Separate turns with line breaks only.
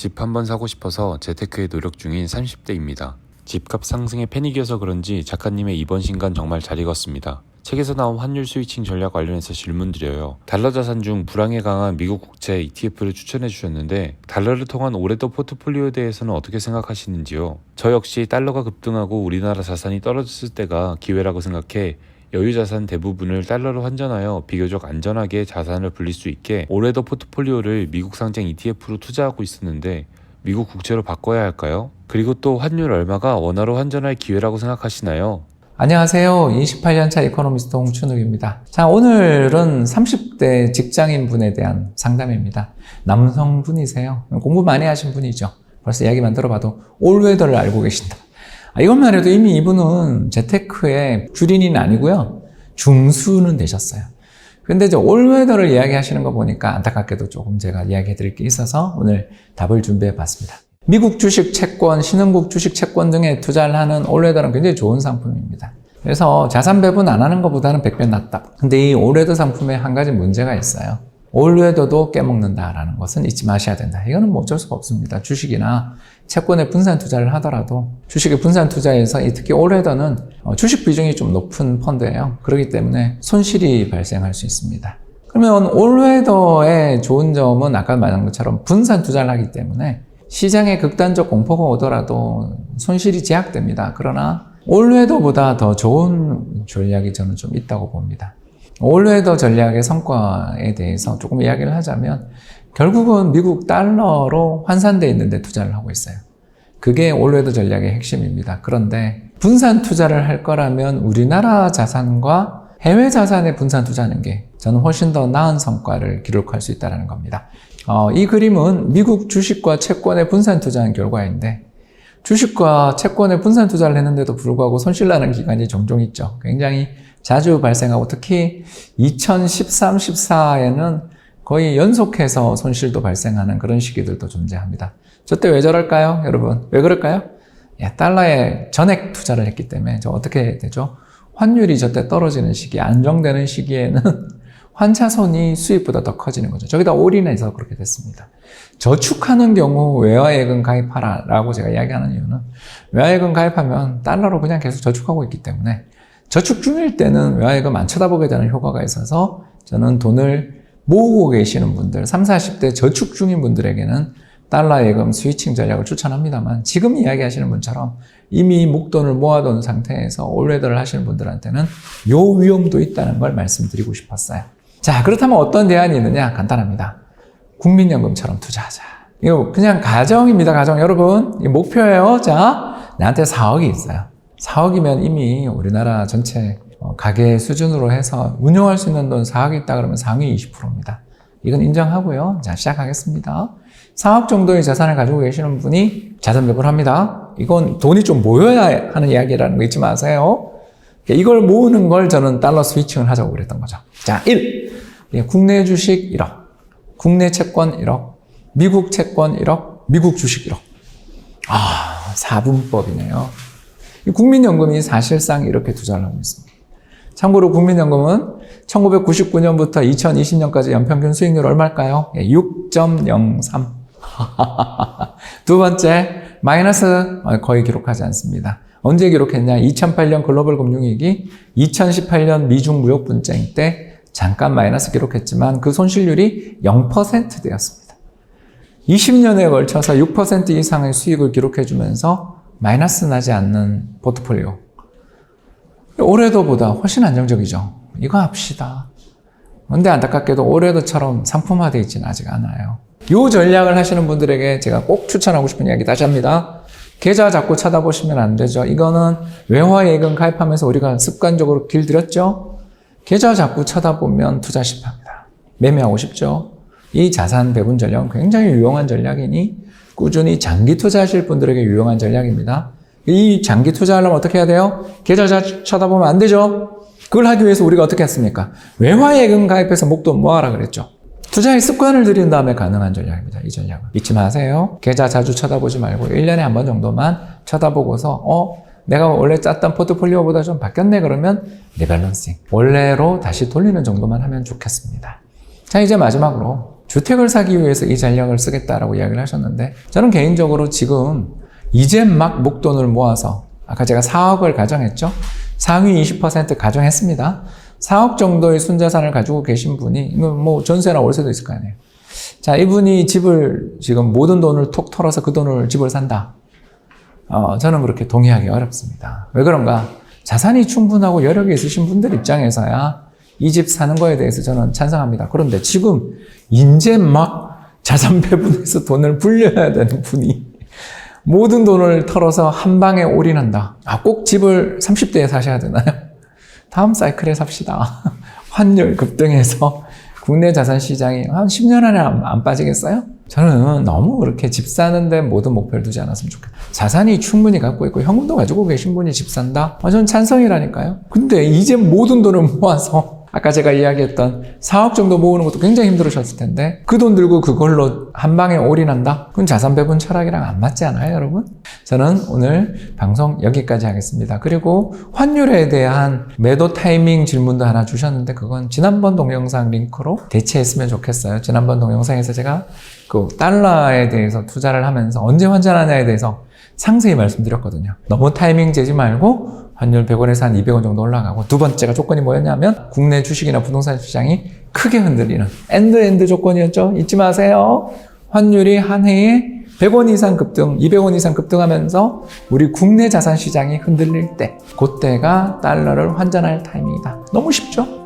집 한번 사고 싶어서 재테크에 노력 중인 30대입니다. 집값 상승에 패닉이어서 그런지 작가님의 이번 신간 정말 잘 읽었습니다. 책에서 나온 환율 스위칭 전략 관련해서 질문드려요. 달러 자산 중 불황에 강한 미국 국채 ETF를 추천해 주셨는데 달러를 통한 올해도 포트폴리오에 대해서는 어떻게 생각하시는지요? 저 역시 달러가 급등하고 우리나라 자산이 떨어졌을 때가 기회라고 생각해 여유 자산 대부분을 달러로 환전하여 비교적 안전하게 자산을 불릴 수 있게 올해도 포트폴리오를 미국 상장 ETF로 투자하고 있었는데 미국 국채로 바꿔야 할까요? 그리고 또 환율 얼마가 원화로 환전할 기회라고 생각하시나요?
안녕하세요. 28년차 이코노미스트 홍춘욱입니다. 자, 오늘은 30대 직장인분에 대한 상담입니다. 남성분이세요. 공부 많이 하신 분이죠. 벌써 이야기만 들어봐도 올웨더를 알고 계신다. 이것만 해도 이미 이분은 재테크의 주린이는 아니고요. 중수는 되셨어요. 근데 이제 올웨더를 이야기하시는 거 보니까 안타깝게도 조금 제가 이야기해 드릴 게 있어서 오늘 답을 준비해 봤습니다. 미국 주식 채권, 신흥국 주식 채권 등에 투자를 하는 올웨더는 굉장히 좋은 상품입니다. 그래서 자산 배분 안 하는 것보다는 100배 낫다. 근데 이 올웨더 상품에 한 가지 문제가 있어요. 올웨더도 깨먹는다라는 것은 잊지 마셔야 된다. 이거는 뭐 어쩔 수가 없습니다. 주식이나 채권에 분산 투자를 하더라도 주식에 분산 투자해서 특히 올웨더는 주식 비중이 좀 높은 펀드예요. 그렇기 때문에 손실이 발생할 수 있습니다. 그러면 올웨더의 좋은 점은 아까 말한 것처럼 분산 투자를 하기 때문에 시장에 극단적 공포가 오더라도 손실이 제약됩니다. 그러나 올웨더보다 더 좋은 전략이 저는 좀 있다고 봅니다. 올웨더 전략의 성과에 대해서 조금 이야기를 하자면 결국은 미국 달러로 환산되어 있는데 투자를 하고 있어요. 그게 올웨더 전략의 핵심입니다. 그런데 분산 투자를 할 거라면 우리나라 자산과 해외 자산에 분산 투자하는 게 저는 훨씬 더 나은 성과를 기록할 수 있다는 겁니다. 이 그림은 미국 주식과 채권에 분산 투자한 결과인데 주식과 채권에 분산 투자를 했는데도 불구하고 손실나는 기간이 종종 있죠. 굉장히 자주 발생하고 특히 2013, 14에는 거의 연속해서 손실도 발생하는 그런 시기들도 존재합니다. 저때 왜 저럴까요? 여러분 왜 그럴까요? 달러에 전액 투자를 했기 때문에 어떻게 되죠? 환율이 저때 떨어지는 시기, 안정되는 시기에는 환차손이 수입보다 더 커지는 거죠. 저기다 올인해서 그렇게 됐습니다. 저축하는 경우 외화예금 가입하라 라고 제가 이야기하는 이유는 외화예금 가입하면 달러로 그냥 계속 저축하고 있기 때문에 저축 중일 때는 외화예금 안 쳐다보게 되는 효과가 있어서 저는 돈을 모으고 계시는 분들, 30, 40대 저축 중인 분들에게는 달러 예금 스위칭 전략을 추천합니다만 지금 이야기하시는 분처럼 이미 목돈을 모아둔 상태에서 올웨더를 하시는 분들한테는 요 위험도 있다는 걸 말씀드리고 싶었어요. 자, 그렇다면 어떤 대안이 있느냐? 간단합니다. 국민연금처럼 투자하자. 이거 그냥 가정입니다. 가정. 여러분, 이 목표예요. 자, 나한테 4억이 있어요. 4억이면 이미 우리나라 전체 가계 수준으로 해서 운용할 수 있는 돈 4억이 있다 그러면 상위 20%입니다. 이건 인정하고요. 자, 시작하겠습니다. 4억 정도의 자산을 가지고 계시는 분이 자산 배분을 합니다. 이건 돈이 좀 모여야 하는 이야기라는 거 잊지 마세요. 이걸 모으는 걸 저는 달러 스위칭을 하자고 그랬던 거죠. 자, 1. 국내 주식 1억, 국내 채권 1억, 미국 채권 1억, 미국 주식 1억. 4분법이네요. 국민연금이 사실상 이렇게 투자를 하고 있습니다. 참고로 국민연금은 1999년부터 2020년까지 연평균 수익률 얼마일까요? 6.03. 두 번째, 마이너스 거의 기록하지 않습니다. 언제 기록했냐? 2008년 글로벌 금융위기, 2018년 미중 무역 분쟁 때 잠깐 마이너스 기록했지만 그 손실률이 0% 되었습니다. 20년에 걸쳐서 6% 이상의 수익을 기록해주면서 마이너스 나지 않는 포트폴리오. 올해도보다 훨씬 안정적이죠. 이거 합시다. 근데 안타깝게도 올해도처럼 상품화되어 있지는 아직 않아요. 이 전략을 하시는 분들에게 제가 꼭 추천하고 싶은 이야기 다시 합니다. 계좌 자꾸 쳐다보시면 안 되죠. 이거는 외화예금 가입하면서 우리가 습관적으로 길들였죠. 계좌 자꾸 쳐다보면 투자 실패합니다. 매매하고 싶죠. 이 자산 배분 전략은 굉장히 유용한 전략이니 꾸준히 장기 투자하실 분들에게 유용한 전략입니다. 이 장기 투자하려면 어떻게 해야 돼요? 계좌 쳐다보면 안 되죠. 그걸 하기 위해서 우리가 어떻게 했습니까? 외화예금 가입해서 목돈 모아라 그랬죠. 투자의 습관을 들인 다음에 가능한 전략입니다. 이 전략은. 잊지 마세요. 계좌 자주 쳐다보지 말고 1년에 한 번 정도만 쳐다보고서 내가 원래 짰던 포트폴리오보다 좀 바뀌었네 그러면 리밸런싱. 원래로 다시 돌리는 정도만 하면 좋겠습니다. 자, 이제 마지막으로 주택을 사기 위해서 이 전략을 쓰겠다라고 이야기를 하셨는데 저는 개인적으로 지금 이제 막 목돈을 모아서 아까 제가 4억을 가정했죠. 상위 20% 가정했습니다. 4억 정도의 순자산을 가지고 계신 분이 이건 뭐 전세나 월세도 있을 거 아니에요. 자, 이분이 집을 지금 모든 돈을 톡 털어서 그 돈을 집을 산다. 저는 그렇게 동의하기 어렵습니다. 왜 그런가? 자산이 충분하고 여력이 있으신 분들 입장에서야 이 집 사는 거에 대해서 저는 찬성합니다. 그런데 지금 이제 막 자산 배분해서 돈을 불려야 되는 분이 모든 돈을 털어서 한 방에 올인한다. 꼭 집을 30대에 사셔야 되나요? 다음 사이클에 삽시다. 환율 급등해서 국내 자산 시장이 한 10년 안에 안 빠지겠어요? 저는 너무 그렇게 집 사는데 모든 목표를 두지 않았으면 좋겠다. 자산이 충분히 갖고 있고 현금도 가지고 계신 분이 집 산다? 저는 찬성이라니까요. 근데 이제 모든 돈을 모아서 아까 제가 이야기했던 4억 정도 모으는 것도 굉장히 힘들으셨을 텐데 그 돈 들고 그걸로 한 방에 올인한다? 그건 자산 배분 철학이랑 안 맞지 않아요, 여러분? 저는 오늘 방송 여기까지 하겠습니다. 그리고 환율에 대한 매도 타이밍 질문도 하나 주셨는데 그건 지난번 동영상 링크로 대체했으면 좋겠어요. 지난번 동영상에서 제가 그 달러에 대해서 투자를 하면서 언제 환전하냐에 대해서 상세히 말씀드렸거든요. 너무 타이밍 재지 말고 환율 100원에서 한 200원 정도 올라가고 두 번째가 조건이 뭐였냐면 국내 주식이나 부동산 시장이 크게 흔들리는 엔드 조건이었죠. 잊지 마세요. 환율이 한 해에 100원 이상 급등, 200원 이상 급등하면서 우리 국내 자산 시장이 흔들릴 때 그때가 달러를 환전할 타이밍이다. 너무 쉽죠?